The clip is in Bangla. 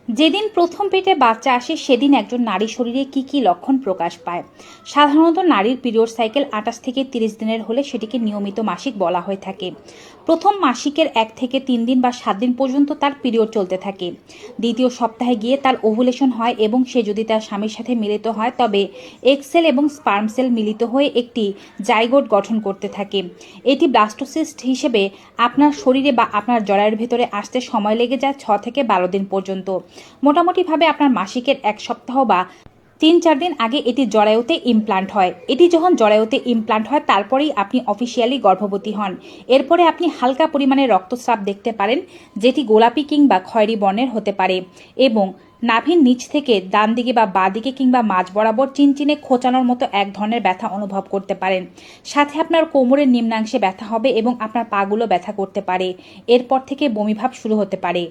যেদিন প্রথম পেটে বাচ্চা আসে সেদিন একজন নারী শরীরে কি কি লক্ষণ প্রকাশ পায়। সাধারণত নারীর পিরিয়ড সাইকেল 28 থেকে 30 দিনের হলে সেটিকে নিয়মিত মাসিক বলা হয়ে থাকে। প্রথম মাসিকের 1 থেকে 3 দিন বা 7 দিন পর্যন্ত তার পিরিয়ড চলতে থাকে। দ্বিতীয় সপ্তাহে গিয়ে তার ওভুলেশন হয় এবং সে যদি তার স্বামীর সাথে মিলিত হয় তবে এক্সেল এবং স্পার্ম সেল মিলিত হয়ে একটি জাইগোট গঠন করতে থাকে। এটি ব্লাস্টোসিস্ট হিসেবে আপনার শরীরে বা আপনার জরায়ুর ভেতরে আসতে সময় লেগে যায় 6 থেকে 12 দিন পর্যন্ত। মোটামুটিভাবে আপনার মাসিকের 1 সপ্তাহ বা 3-4 দিন আগে এটি জরায়ুতে ইমপ্লান্ট হয়। এটি যখন জরায়ুতে ইমপ্লান্ট হয় তারপরেই আপনি অফিসিয়ালি গর্ভবতী হন। এরপরে আপনি হালকা পরিমাণে রক্তস্রাব দেখতে পারেন, যেটি গোলাপি কিংবা খয়েরি বর্ণের হতে পারে এবং নাভির নিচ থেকে ডান দিকে বা বাঁ দিকে কিংবা মাঝ বরাবর চিনচিনে খোঁচানোর মতো এক ধরনের ব্যথা অনুভব করতে পারেন। সাথে আপনার কোমরের নিম্নাংশে ব্যথা হবে এবং আপনার পাগুলো ব্যথা করতে পারে। এরপর থেকে বমিভাব শুরু হতে পারে।